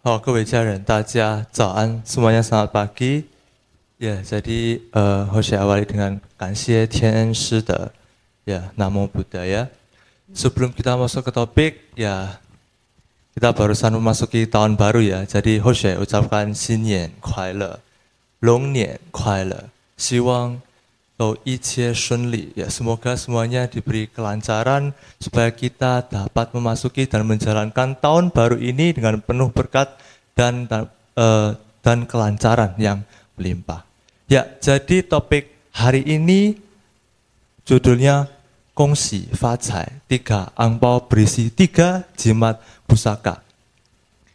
好，各位家人，大家早安，semuanya selamat pagi. Ya, jadi Hosea awali dengan 感谢天恩师的 ya Namo Buddhaya. Sebelum kita masuk ke topik, ya kita barusan memasuki tahun baru ya. Jadi Hosea ucapkan 新年快乐，龙年快乐，希望都一切顺利ya. Semoga semuanya diberi kelancaran supaya kita dapat memasuki dan menjalankan tahun baru ini dengan penuh berkat dan kelancaran yang melimpah. Ya, jadi topik hari ini judulnya Kongsi Facai, 3 angpau berisi 3 jimat pusaka.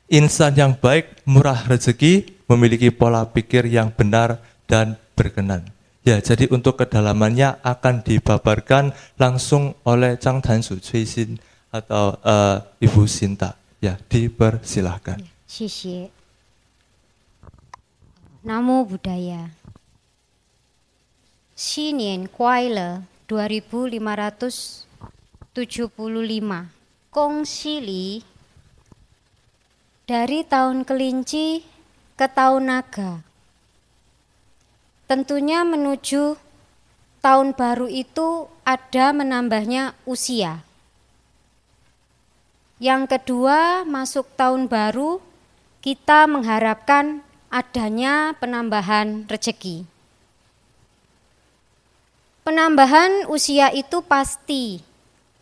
Insan yang baik, murah rezeki, memiliki pola pikir yang benar dan berkenan. Ya, jadi untuk kedalamannya akan dibabarkan langsung oleh Chang Tansu Cui Xin atau Ibu Sinta. Ya, dipersilahkan. 谢谢。Namo Buddhaya. 新年快乐 2575. 恭喜你 dari tahun kelinci ke tahun naga. Tentunya menuju tahun baru itu ada menambahnya usia. Yang kedua, masuk tahun baru kita mengharapkan adanya penambahan rezeki. Penambahan usia itu pasti,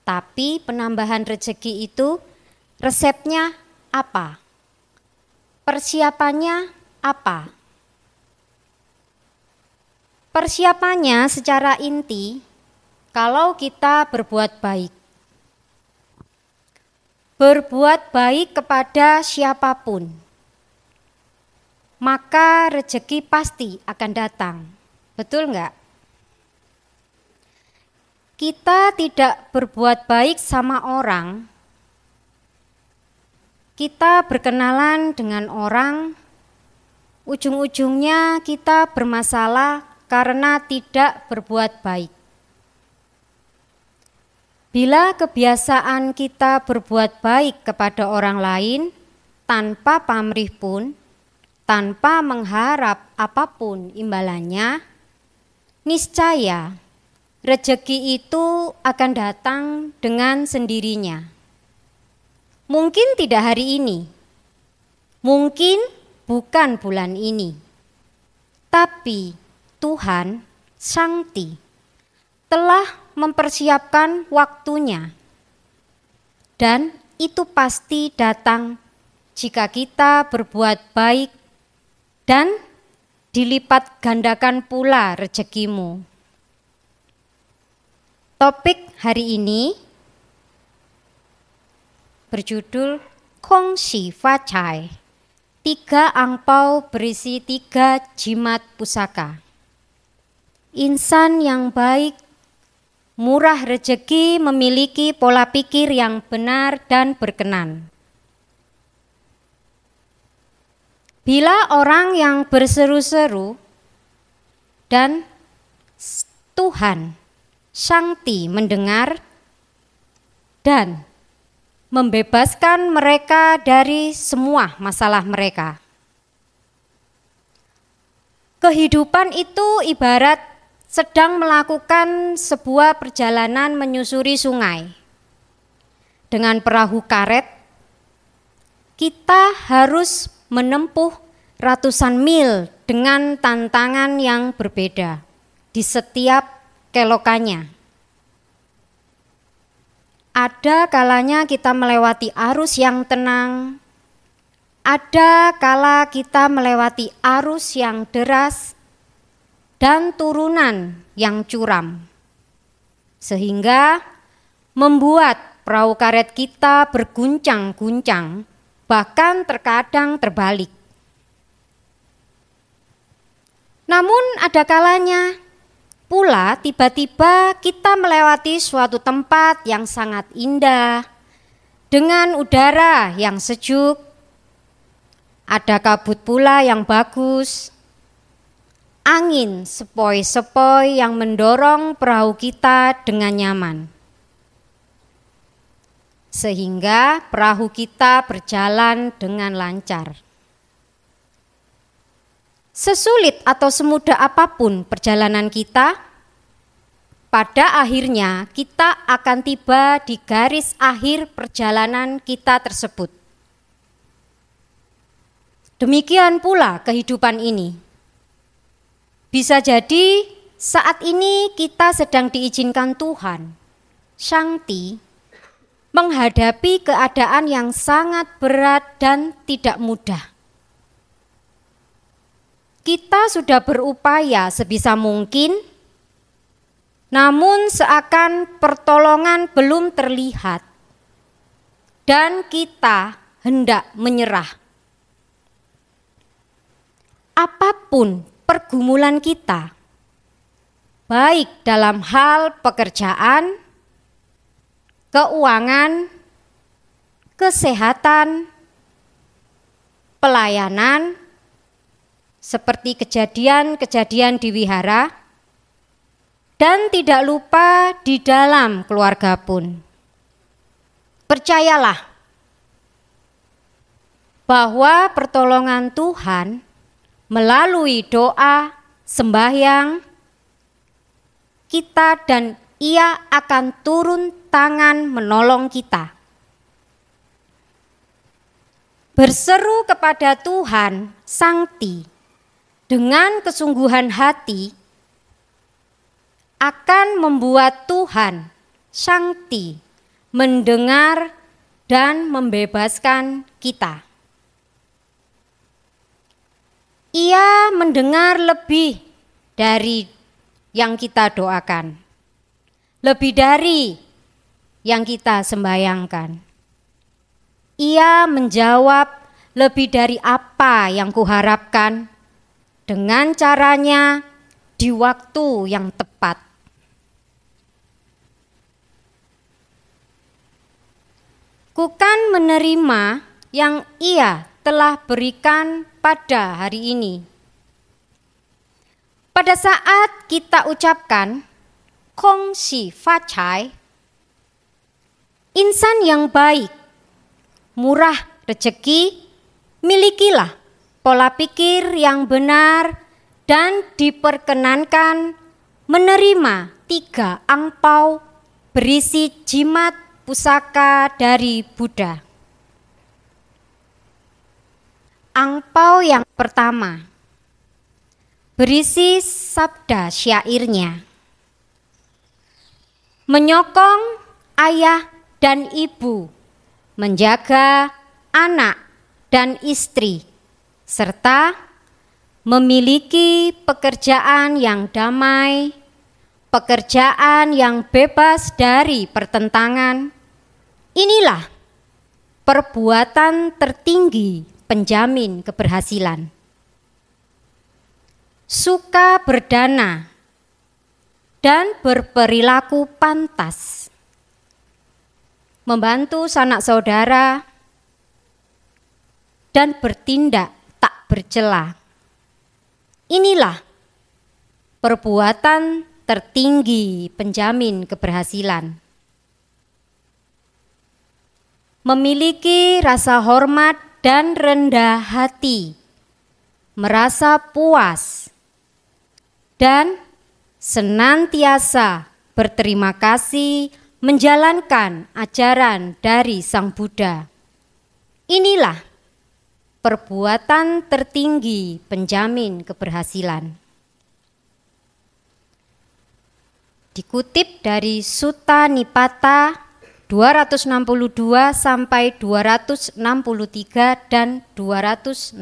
tapi penambahan rezeki itu resepnya apa? Persiapannya apa? Persiapannya secara inti, kalau kita berbuat baik. Berbuat baik kepada siapapun, maka rezeki pasti akan datang. Betul enggak? Kita tidak berbuat baik sama orang, kita berkenalan dengan orang, ujung-ujungnya kita bermasalah karena tidak berbuat baik. Bila kebiasaan kita berbuat baik kepada orang lain tanpa pamrih pun, tanpa mengharap apapun imbalannya, niscaya rezeki itu akan datang dengan sendirinya. Mungkin tidak hari ini, mungkin bukan bulan ini, tapi Tuhan Sangti telah mempersiapkan waktunya, dan itu pasti datang jika kita berbuat baik dan dilipat gandakan pula rezekimu. Topik hari ini berjudul Kongsi Facai, 3 angpau berisi 3 jimat pusaka. Insan yang baik, murah rezeki, memiliki pola pikir yang benar dan berkenan. Bila orang yang berseru-seru dan Tuhan Sangti mendengar dan membebaskan mereka dari semua masalah mereka. Kehidupan itu ibarat sedang melakukan sebuah perjalanan menyusuri sungai. Dengan perahu karet, kita harus menempuh ratusan mil dengan tantangan yang berbeda di setiap kelokannya. Ada kalanya kita melewati arus yang tenang, ada kala kita melewati arus yang deras, dan turunan yang curam, sehingga membuat perahu karet kita berguncang-guncang, bahkan terkadang terbalik. Namun ada kalanya pula tiba-tiba kita melewati suatu tempat yang sangat indah, dengan udara yang sejuk, ada kabut pula yang bagus, angin sepoi-sepoi yang mendorong perahu kita dengan nyaman. Sehingga perahu kita berjalan dengan lancar. Sesulit atau semudah apapun perjalanan kita, pada akhirnya kita akan tiba di garis akhir perjalanan kita tersebut. Demikian pula kehidupan ini. Bisa jadi saat ini kita sedang diizinkan Tuhan, Shangti, menghadapi keadaan yang sangat berat dan tidak mudah. Kita sudah berupaya sebisa mungkin, namun seakan pertolongan belum terlihat dan kita hendak menyerah. Apapun pergumulan kita, baik dalam hal pekerjaan, keuangan, kesehatan, pelayanan, seperti kejadian-kejadian di wihara, dan tidak lupa di dalam keluarga pun. Percayalah bahwa pertolongan Tuhan melalui doa, sembahyang kita dan Ia akan turun tangan menolong kita. Berseru kepada Tuhan Shangti dengan kesungguhan hati akan membuat Tuhan Shangti mendengar dan membebaskan kita. Ia mendengar lebih dari yang kita doakan, lebih dari yang kita sembayangkan. Ia menjawab lebih dari apa yang kuharapkan dengan caranya di waktu yang tepat. Kukan menerima yang Ia telah berikan pada hari ini. Pada saat kita ucapkan Kong Si Fa Cai, insan yang baik, murah rezeki, milikilah pola pikir yang benar dan diperkenankan menerima 3 angpau berisi jimat pusaka dari Buddha. Angpau yang pertama berisi sabda syairnya. Menyokong ayah dan ibu, menjaga anak dan istri, serta memiliki pekerjaan yang damai, pekerjaan yang bebas dari pertentangan. Inilah perbuatan tertinggi penjamin keberhasilan. Suka berdana dan berperilaku pantas, membantu sanak saudara, dan bertindak tak bercela. Inilah perbuatan tertinggi penjamin keberhasilan. Memiliki rasa hormat dan rendah hati, merasa puas, dan senantiasa berterima kasih menjalankan ajaran dari Sang Buddha. Inilah perbuatan tertinggi penjamin keberhasilan. Dikutip dari Sutta Nipata 262 sampai 263 dan 265.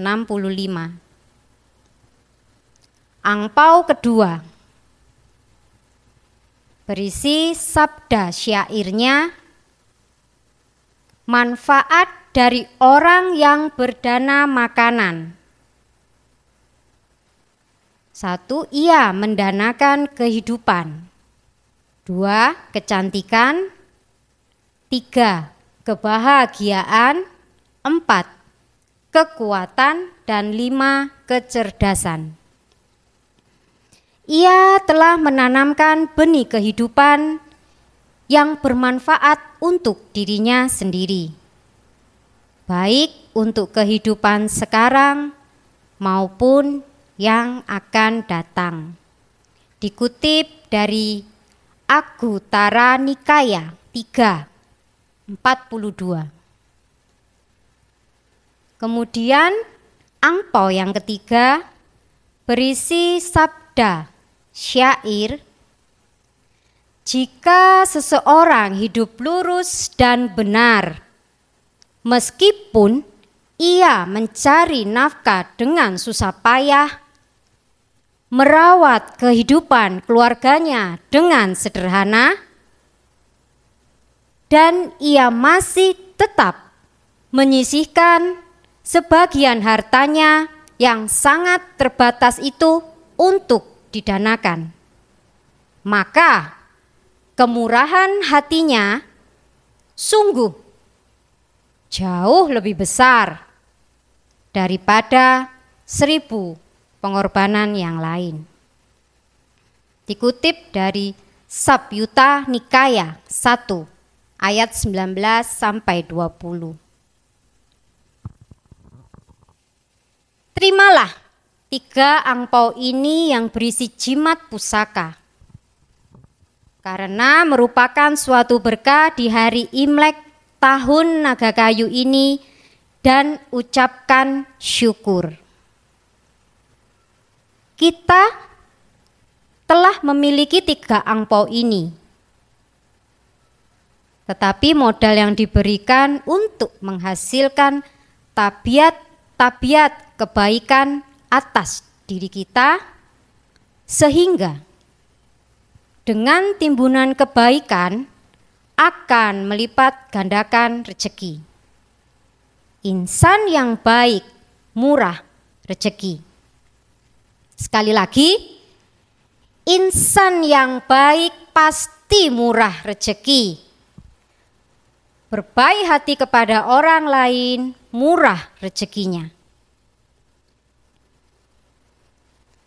Angpau kedua berisi sabda syairnya, manfaat dari orang yang berdana makanan. 1. Ia mendanakan kehidupan. 2. Kecantikan. 3. Kebahagiaan. 4. Kekuatan. Dan 5. Kecerdasan. Ia telah menanamkan benih kehidupan yang bermanfaat untuk dirinya sendiri, baik untuk kehidupan sekarang maupun yang akan datang. Dikutip dari Anguttara Nikaya 3:42. Kemudian angpau yang ketiga berisi sabda syair, jika seseorang hidup lurus dan benar, meskipun ia mencari nafkah dengan susah payah, merawat kehidupan keluarganya dengan sederhana, dan ia masih tetap menyisihkan sebagian hartanya yang sangat terbatas itu untuk didanakan, maka kemurahan hatinya sungguh jauh lebih besar daripada 1000 pengorbanan yang lain. Dikutip dari Samyutta Nikaya 1 ayat 19-20. Terimalah 3 angpau ini yang berisi jimat pusaka, karena merupakan suatu berkah di hari Imlek tahun naga kayu ini, dan ucapkan syukur. Kita telah memiliki 3 angpau ini, tetapi modal yang diberikan untuk menghasilkan tabiat kebaikan atas diri kita, sehingga dengan timbunan kebaikan akan melipat gandakan rezeki. Insan yang baik murah rezeki. Sekali lagi, insan yang baik pasti murah rezeki. Berbaik hati kepada orang lain, murah rezekinya.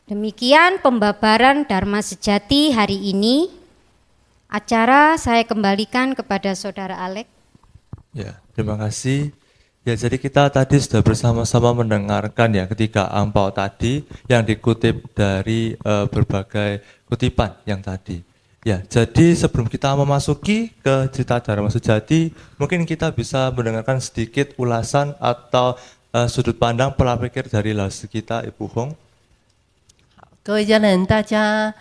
Demikian pembabaran Dharma Sejati hari ini. Acara saya kembalikan kepada Saudara Alex. Ya, terima kasih. Ya, jadi kita tadi sudah bersama-sama mendengarkan ya ketiga angpau tadi yang dikutip dari berbagai kutipan yang tadi. Ya, jadi sebelum kita memasuki ke cerita Dharma Sejati, mungkin kita bisa mendengarkan sedikit ulasan atau sudut pandang pola pikir dari Lause kita, Ibu Hong. 各位家人，大家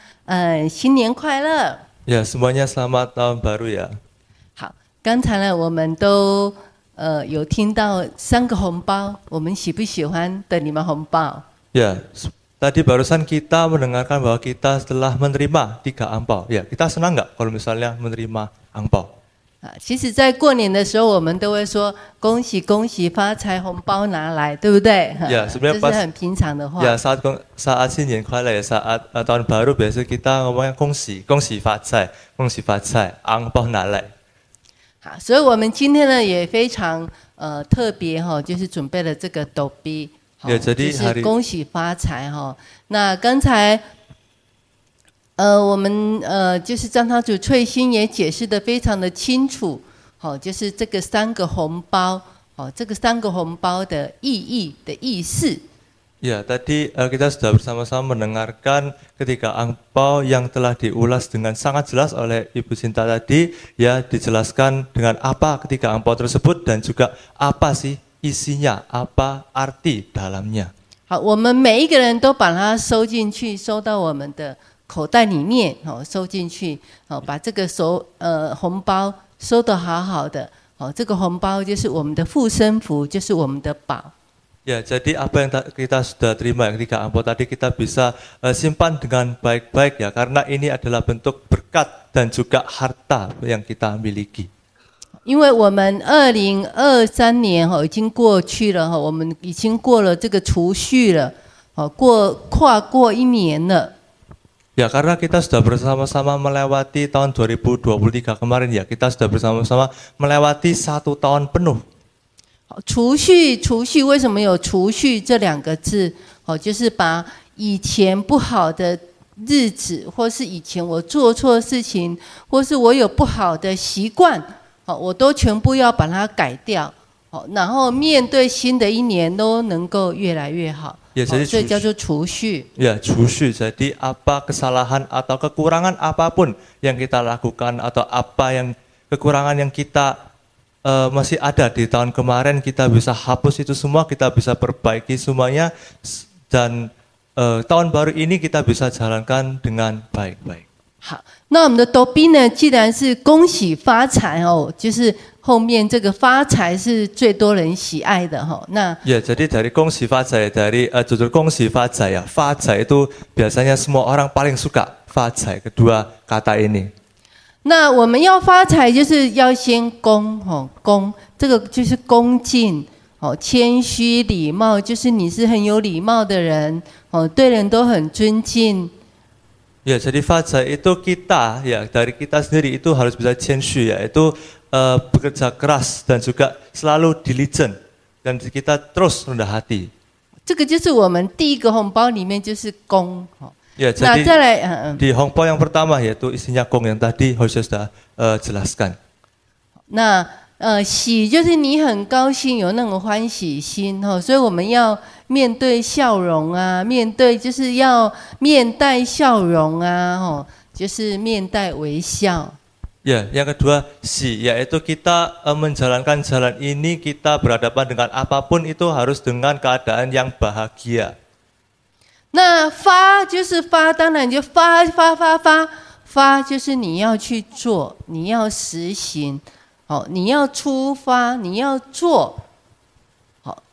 新年快乐！ Ya, semuanya selamat tahun baru ya. 好，刚才呢，我们都有听到3个红包，我们喜不喜欢的你们红包？ Ya, tadi barusan kita mendengarkan bahwa kita telah menerima 3 angpau. Ya, kita senang nggak kalau misalnya menerima angpau? 其实，在过年的时候，我们都会说恭喜恭喜发财，红包拿来，对不对？ Ya, 这 sebenarnya 是 pas 很平常的话。 ya saat 新年快乐ya, saat tahun baru biasa kita ngomongnya kongsi发财, angpau nalai. 好，所以我们今天呢也非常特别哈，就是准备了这个斗币，就是恭喜发财哈。那刚才我们就是张堂主翠心也解释得非常的清楚，好，就是这个3个红包，好，这个3个红包的意义的意思。 Ya, tadi kita sudah bersama-sama mendengarkan ketiga angpau yang telah diulas dengan sangat jelas oleh Ibu Sinta tadi. Ya, dijelaskan dengan apa ketiga angpau tersebut dan juga apa sih isinya, apa arti dalamnya. 好，我们每一个人都把它收进去，收到我们的口袋里面，好，收进去，好，把这个红包收得好好的，好，这个红包就是我们的护身符，就是我们的宝。 Ya, jadi apa yang kita sudah terima yang ketiga angpau tadi kita bisa simpan dengan baik-baik ya, karena ini adalah bentuk berkat dan juga harta yang kita miliki. 因为我们2023年已经过去了，我们已经过了这个除夕了，跨过1年了。 Ya, karena kita sudah bersama-sama melewati tahun 2023 kemarin ya, kita sudah bersama-sama melewati 1 tahun penuh. 除夕为什么有除夕这2个字？就是把以前不好的日子，或是以前我做错事情，或是我有不好的习惯，我都全部要把它改掉，然后面对新的一年都能够越来越好。所以叫做储蓄。Ya, 储蓄. Jadi apa kesalahan atau kekurangan apapun yang kita lakukan atau apa yang kekurangan yang kita masih ada di tahun kemarin, kita bisa hapus itu semua, kita bisa perbaiki semuanya, dan tahun baru ini kita bisa jalankan dengan baik-baik. 好，那我们的斗币呢，既然是恭喜发财哦，就是后面这个发财是最多人喜爱的哈。那 ya, jadi dari 恭喜发财 dari judul 恭喜发财 ya, 发财 itu biasanya semua orang paling suka 发财 kedua kata ini. 那我们要发财，就是要先恭恭，这个就是恭敬谦虚礼貌，就是你是很有礼貌的人对人都很尊敬。Ya, jadi fajar itu kita, ya dari kita sendiri itu harus bisa 谦虚, yaitu bekerja keras dan juga selalu diligent, dan kita terus rendah hati. 这个就是我们第一个红包里面就是恭。Ya, jadi di hongpao yang pertama yaitu isinya kong yang tadi Jose sudah jelaskan. 那喜就是你很高兴，有那种欢喜心所以我们要面对笑容啊，面对就是要面带笑容啊就是面带微笑。Ya, yang kedua si, yaitu kita menjalankan jalan ini, kita berhadapan dengan apapun itu harus dengan keadaan yang bahagia. 那发就是发，当然就发就是你要去做，你要实行。你要出发，你要做，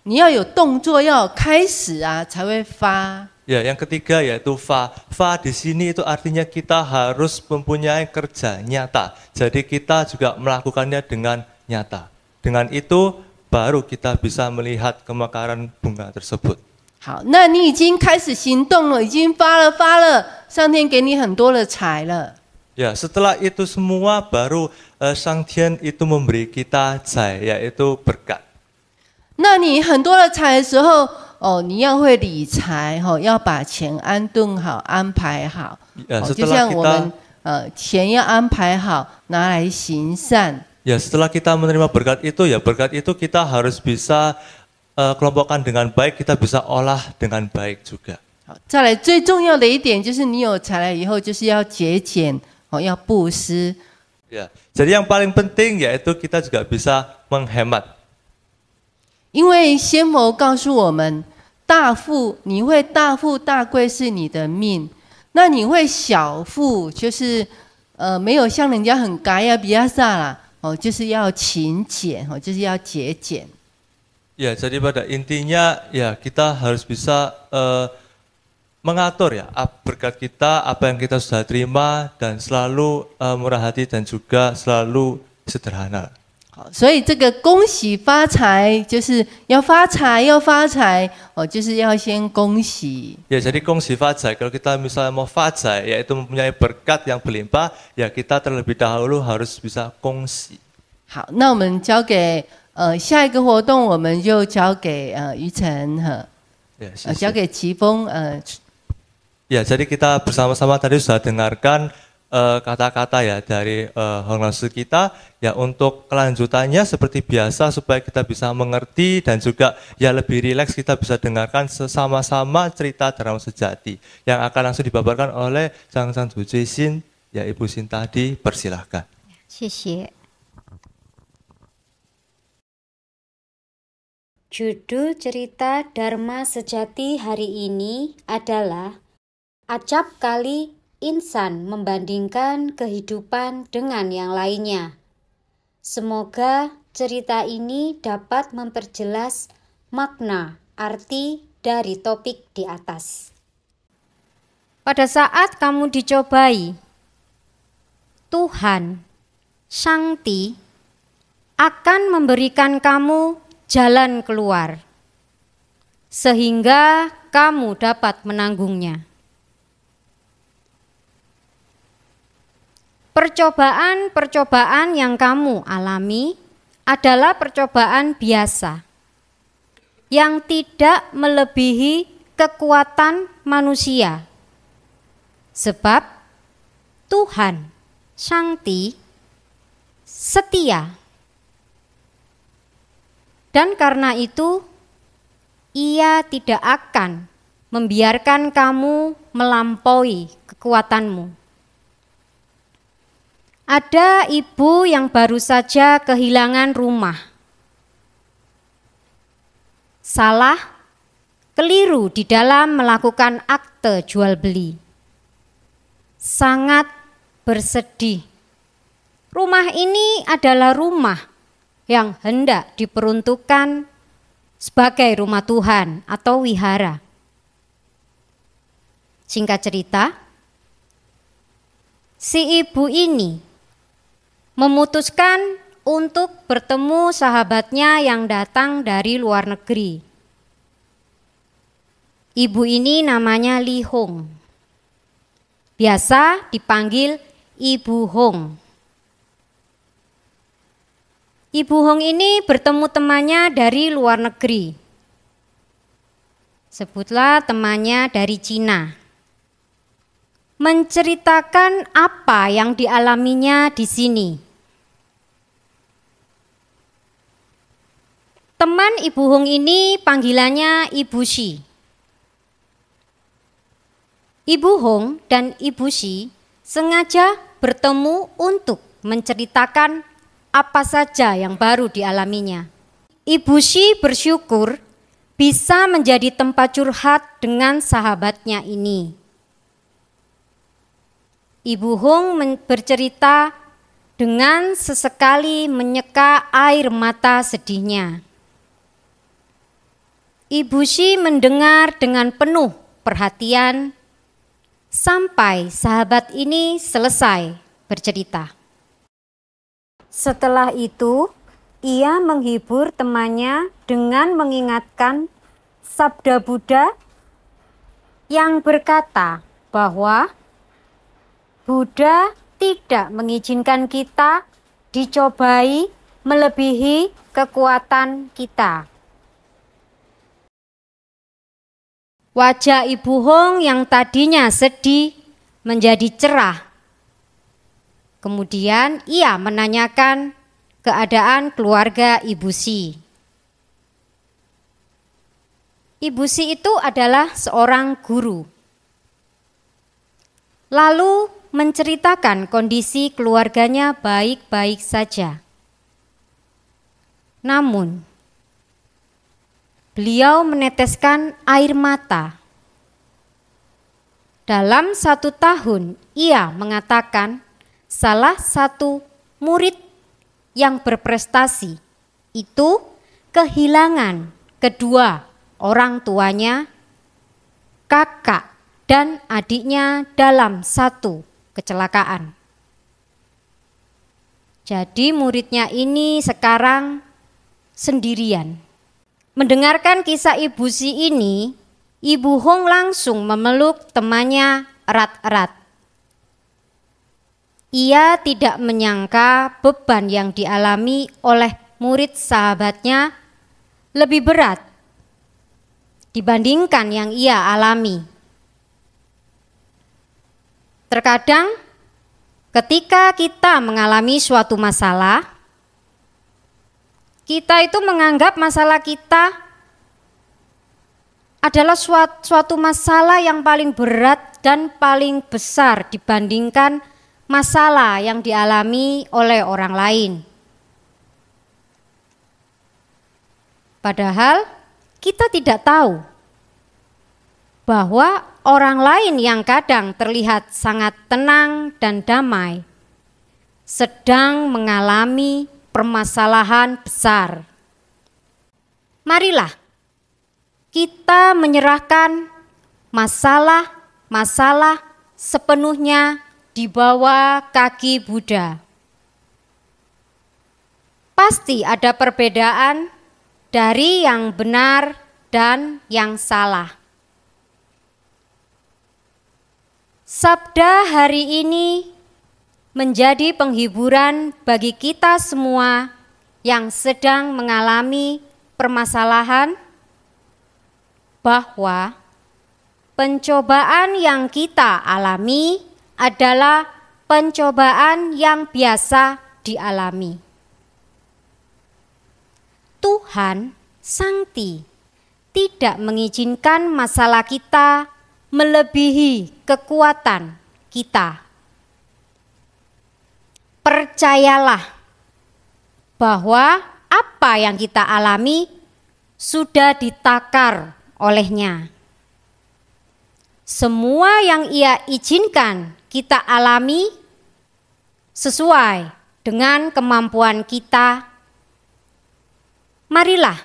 你要有动作，要有开始啊，才会发。Ya, yang ketiga yaitu fa. Fa di sini itu artinya kita harus mempunyai kerja nyata. Jadi kita juga melakukannya dengan nyata. Dengan itu baru kita bisa melihat kemekaran bunga tersebut. 好，那你已经开始行动了，已经发了，上天给你很多的财了。Ya, setelah itu semua baru Sang Tian itu memberi kita cai, yaitu berkat. 那你很多的财的时候，你要会理财，要把钱安顿好、安排好。就像我们钱要安排好，拿来行善。Ya, setelah kita menerima berkat itu, ya berkat itu kita harus bisa kelompokkan dengan baik, kita bisa olah dengan baik juga. 再来最重要的一点就是你有财了以后，就是要节俭。要布施。Ya, jadi yang paling penting yaitu kita juga bisa menghemat. 因为先佛告诉我们，你会大富大贵是你的命，那你会小富就是没有像人家很嘎呀比亚萨啦就是要勤俭就是要节俭。Ya, jadi pada intinya ya kita harus bisa mengatur ya berkat kita, apa yang kita sudah terima, dan selalu murah hati dan juga selalu sederhana. 所以这个恭喜发财就是要发财就是要先恭喜。Ya, jadi 恭喜发财 kalau kita misalnya mau 发财 yaitu mempunyai berkat yang berlimpah, ya kita terlebih dahulu harus bisa 恭喜。好，那我们交给下一个活动，我们就交给于晨交给齐峰Ya, jadi kita bersama-sama tadi sudah dengarkan kata-kata ya dari Honglasu kita. Ya, untuk kelanjutannya seperti biasa supaya kita bisa mengerti dan juga ya lebih rileks, kita bisa dengarkan sesama-sama cerita Dharma Sejati yang akan langsung dibabarkan oleh Sang Jui Sin, ya Ibu Sin tadi, persilahkan. 谢谢。Judul cerita Dharma Sejati hari ini adalah acap kali insan membandingkan kehidupan dengan yang lainnya. Semoga cerita ini dapat memperjelas makna arti dari topik di atas. Pada saat kamu dicobai, Tuhan, Shangti, akan memberikan kamu jalan keluar, sehingga kamu dapat menanggungnya. Percobaan-percobaan yang kamu alami adalah percobaan biasa yang tidak melebihi kekuatan manusia. Sebab Tuhan, Shangti, setia. Dan karena itu, Ia tidak akan membiarkan kamu melampaui kekuatanmu. Ada ibu yang baru saja kehilangan rumah. Salah, keliru di dalam melakukan akte jual beli. Sangat bersedih. Rumah ini adalah rumah yang hendak diperuntukkan sebagai rumah Tuhan atau wihara. Singkat cerita, si ibu ini memutuskan untuk bertemu sahabatnya yang datang dari luar negeri. Ibu ini namanya Li Hong. Biasa dipanggil Ibu Hong. Ibu Hong ini bertemu temannya dari luar negeri. Sebutlah temannya dari Cina. Menceritakan apa yang dialaminya di sini. Teman Ibu Hong ini panggilannya Ibu Shi. Ibu Hong dan Ibu Shi sengaja bertemu untuk menceritakan apa saja yang baru dialaminya. Ibu Shi bersyukur bisa menjadi tempat curhat dengan sahabatnya ini. Ibu Hong bercerita dengan sesekali menyeka air mata sedihnya. Ibu Shi mendengar dengan penuh perhatian sampai sahabat ini selesai bercerita. Setelah itu, ia menghibur temannya dengan mengingatkan sabda Buddha yang berkata bahwa Buddha tidak mengizinkan kita dicobai melebihi kekuatan kita. Wajah Ibu Hong yang tadinya sedih menjadi cerah. Kemudian ia menanyakan keadaan keluarga Ibu Shi. Ibu Shi itu adalah seorang guru. Lalu menceritakan kondisi keluarganya baik-baik saja. Namun, beliau meneteskan air mata. Dalam 1 tahun ia mengatakan salah satu murid yang berprestasi itu kehilangan kedua orang tuanya, kakak dan adiknya dalam satu kecelakaan. Jadi muridnya ini sekarang sendirian. Mendengarkan kisah Ibu Shi ini, Ibu Hong langsung memeluk temannya erat-erat. Ia tidak menyangka beban yang dialami oleh murid sahabatnya lebih berat dibandingkan yang ia alami. Terkadang ketika kita mengalami suatu masalah, kita itu menganggap masalah kita adalah suatu masalah yang paling berat dan paling besar dibandingkan masalah yang dialami oleh orang lain. Padahal kita tidak tahu bahwa orang lain yang kadang terlihat sangat tenang dan damai sedang mengalami permasalahan besar. Marilah kita menyerahkan masalah-masalah sepenuhnya di bawah kaki Buddha. Pasti ada perbedaan dari yang benar dan yang salah. Sabda hari ini menjadi penghiburan bagi kita semua yang sedang mengalami permasalahan bahwa pencobaan yang kita alami adalah pencobaan yang biasa dialami. Tuhan Sangti tidak mengizinkan masalah kita melebihi kekuatan kita. Percayalah bahwa apa yang kita alami sudah ditakar olehnya. Semua yang Ia izinkan kita alami sesuai dengan kemampuan kita. Marilah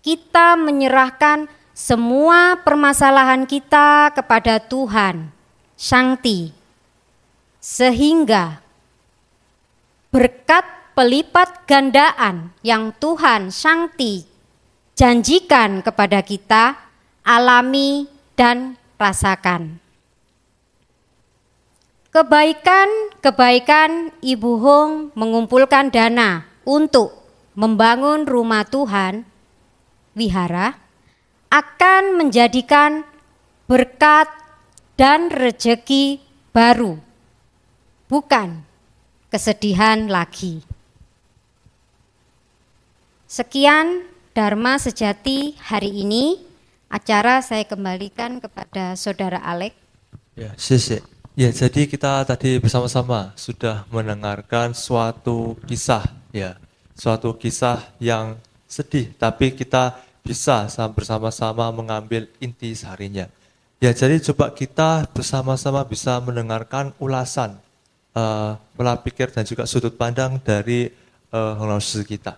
kita menyerahkan semua permasalahan kita kepada Tuhan Sangti, sehingga berkat pelipat gandaan yang Tuhan Sangti janjikan kepada kita, alami dan rasakan. Kebaikan Ibu Hong mengumpulkan dana untuk membangun rumah Tuhan, wihara, akan menjadikan berkat dan rezeki baru, bukan kesedihan lagi. Sekian Dharma Sejati hari ini. Acara saya kembalikan kepada Saudara Alex. Ya, sisi. Ya, jadi kita tadi bersama-sama sudah mendengarkan suatu kisah, ya, suatu kisah yang sedih, tapi kita bisa bersama-sama mengambil inti sarinya. Ya, jadi coba kita bersama-sama bisa mendengarkan ulasan, pola pikir dan juga sudut pandang dari Hong Lao Shi kita.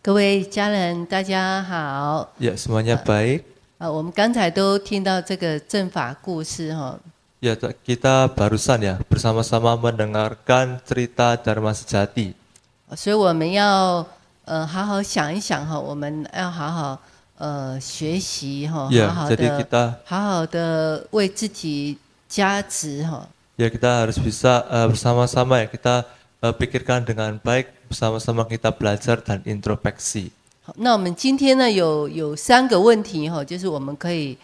各位家人，大家好。Ya, semuanya baik. 我们刚才都听到这个正法故事哈。Ya, kita barusan ya bersama-sama mendengarkan cerita Dharma Sejati. 所以我们要好好想一想哈，我们要好好学习哈， Ya, jadi kita 好好的为自己加值哈。 Ya, kita harus bisa bersama-sama ya kita pikirkan dengan baik, bersama-sama kita belajar dan introspeksi. 那我们今天呢有3个问题哈，就是我们可以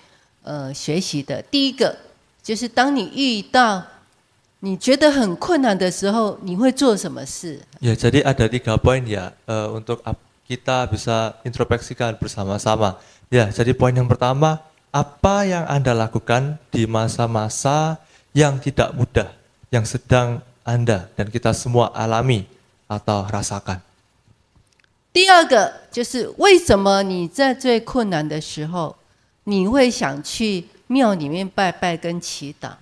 学习的。第一个就是当你遇到你觉得很困难的时候，你会做什么事？ Ya, jadi ada 3 poin ya untuk kita bisa introspeksikan bersama-sama. Ya, jadi poin yang pertama, apa yang Anda lakukan di masa-masa yang tidak mudah, yang sedang Anda dan kita semua alami atau rasakan. 第二个就是为什么你在最困难的时候，你会想去庙里面拜拜跟祈祷？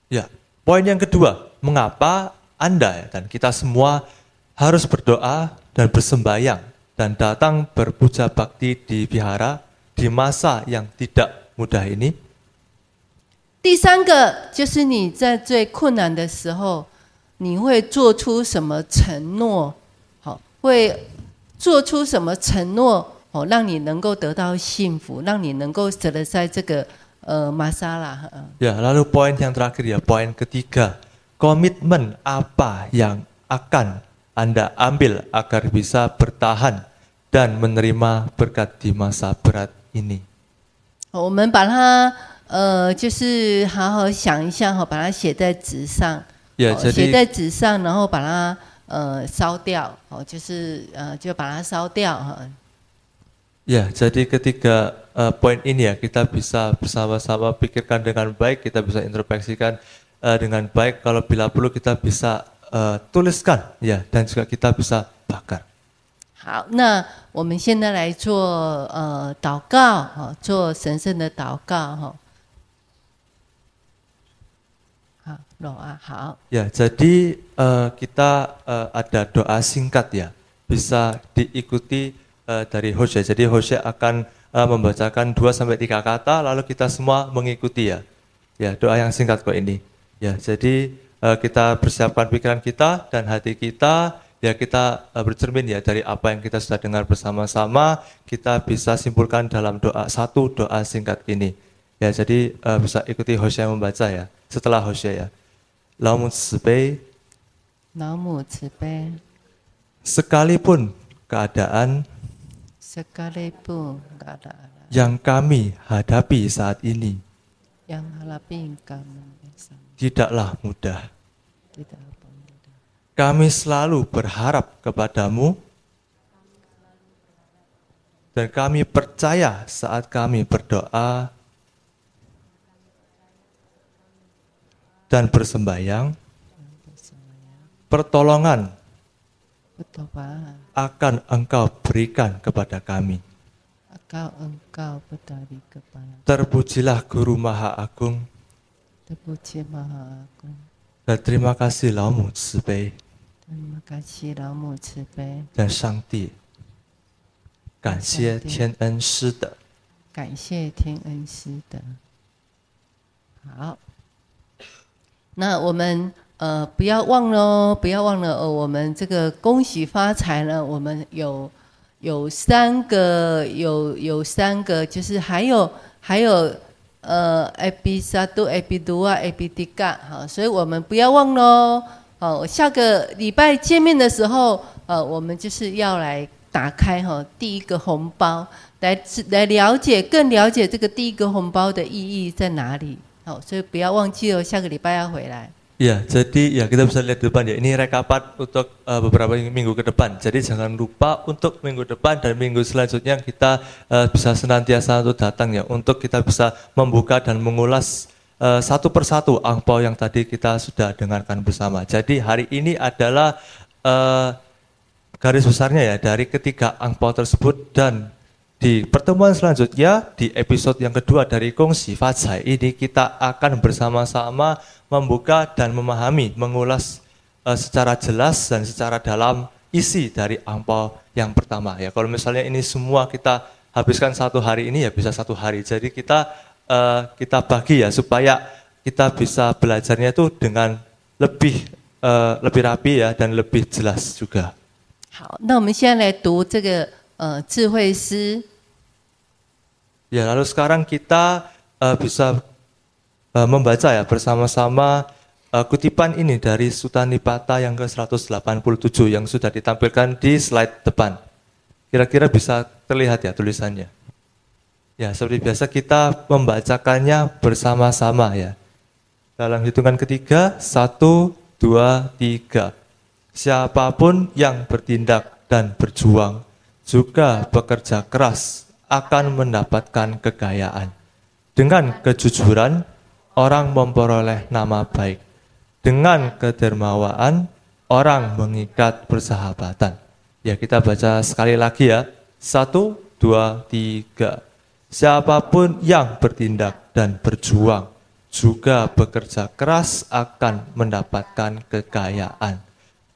Ya, poin yang kedua, mengapa Anda dan kita semua harus berdoa dan bersembahyang dan datang berpuja bakti di vihara di masa yang tidak mudah ini? 第三个就是你在最困难的时候，你会做出什么承诺？好，会做出什么承诺？哦，让你能够得到幸福，让你能够selesai这个masalah. Ya, lalu poin yang terakhir ya, poin ketiga, komitmen apa yang akan Anda ambil agar bisa bertahan dan menerima berkat di masa berat ini? 我们把它就是好好想一下哈，把它写在纸上。写在纸上，然后把它烧掉，就是就把它烧掉哈。Ya, jadi ketiga poin ini ya kita bisa bersama-sama pikirkan dengan baik, kita bisa introspeksikan dengan baik. Kalau bila perlu kita bisa tuliskan ya dan juga kita bisa bakar. 好，那我们现在来做祷告哈，做神圣的祷告哈。 Doa, 好. Ya, jadi kita ada doa singkat ya, bisa diikuti dari host ya. Jadi host akan membacakan 2-3 kata, lalu kita semua mengikuti ya. Ya, doa yang singkat kok ini. Ya, jadi kita persiapkan pikiran kita dan hati kita, ya kita bercermin ya dari apa yang kita sudah dengar bersama-sama, kita bisa simpulkan dalam satu doa singkat ini. Ya, jadi bisa ikuti host yang membaca ya, setelah host ya. 老母慈悲， 老母慈悲， sekalipun keadaan yang kami hadapi saat ini tidaklah mudah. Kami selalu berharap kepadamu dan kami percaya saat kami berdoa dan bersembahyang, pertolongan akan Engkau berikan kepada kami. Terpujilah Guru Maha Agung, dan terima kasih Laomu慈悲，dan 上帝，感谢天恩师的，好。那我们不要忘了哦，不要忘了我们这个恭喜发财呢，我们有3个，有3个，就是还有episode epiduga 好，所以我们不要忘了哦。好，下个礼拜见面的时候，我们就是要来打开第一个红包，来更了解这个第一个红包的意义在哪里。好，所以不要忘记哦，下个礼拜要回来。Ya, jadi ya kita bisa lihat di depan ya. Ini rekapan untuk beberapa minggu ke depan. Jadi jangan lupa untuk minggu depan dan minggu selanjutnya kita bisa senantiasa untuk datang ya, untuk kita bisa membuka dan mengulas satu persatu angpau yang tadi kita sudah dengarkan bersama. Jadi hari ini adalah garis besarnya ya dari ketiga angpau tersebut, dan di pertemuan selanjutnya, di episode yang kedua dari Kongsi Fazai ini kita akan bersama-sama membuka dan memahami, mengulas secara jelas dan secara dalam isi dari angpau yang pertama. Ya, kalau misalnya ini semua kita habiskan 1 hari ini ya bisa 1 hari. Jadi kita bagi ya supaya kita bisa belajarnya itu dengan lebih rapi ya dan lebih jelas juga. 好，那我们现在来读这个智慧诗。Ya, lalu sekarang kita bisa membaca ya bersama-sama kutipan ini dari Sutta Nipata yang ke-187 yang sudah ditampilkan di slide depan. Kira-kira bisa terlihat ya tulisannya. Ya, seperti biasa kita membacakannya bersama-sama ya. Dalam hitungan ketiga, 1, 2, 3. Siapapun yang bertindak dan berjuang, juga bekerja keras, akan mendapatkan kekayaan. Dengan kejujuran, orang memperoleh nama baik. Dengan kedermawaan, orang mengikat persahabatan. Ya, kita baca sekali lagi ya. 1, 2, 3. Siapapun yang bertindak dan berjuang, juga bekerja keras akan mendapatkan kekayaan.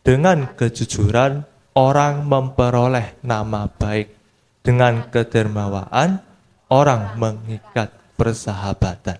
Dengan kejujuran, orang memperoleh nama baik. Dengan kedermawaan, orang mengikat persahabatan.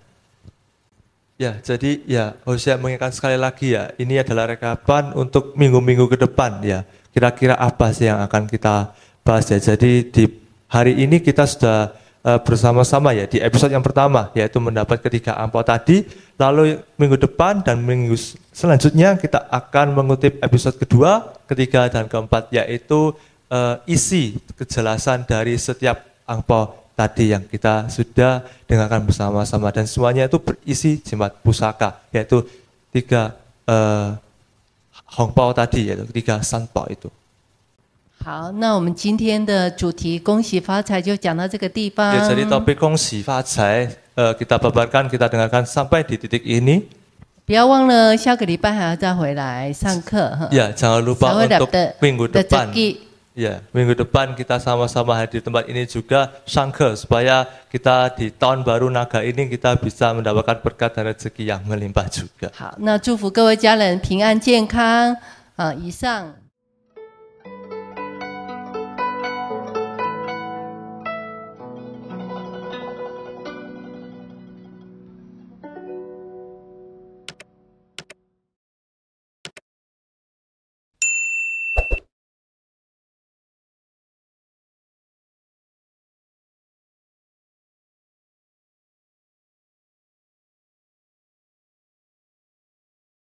Ya, jadi ya, Hosea mengingatkan sekali lagi ya, ini adalah rekapan untuk minggu-minggu ke depan ya. Kira-kira apa sih yang akan kita bahas ya. Jadi di hari ini kita sudah bersama-sama ya di episode yang pertama, yaitu mendapat ketiga angpau tadi. Lalu minggu depan dan minggu selanjutnya kita akan mengutip episode kedua, ketiga, dan keempat, yaitu isi kejelasan dari setiap angpau tadi yang kita sudah dengarkan bersama-sama, dan semuanya itu berisi jimat pusaka, yaitu 3 hongpao tadi, yaitu 3 sanpao itu. 好，那我们今天的主题恭喜发财就讲到这个地方。 Ya, jadi topik 恭喜发财 kita paparkan, kita dengarkan sampai di titik ini. 不要忘了下个礼拜还要再回来上课。 Ya, jangan lupa untuk minggu depan. Ya, minggu depan kita sama-sama hadir di tempat ini juga sangke, supaya kita di tahun baru Naga ini kita bisa mendapatkan berkat dan rezeki yang melimpah juga. 好，那祝福各位家人平安健康。以上。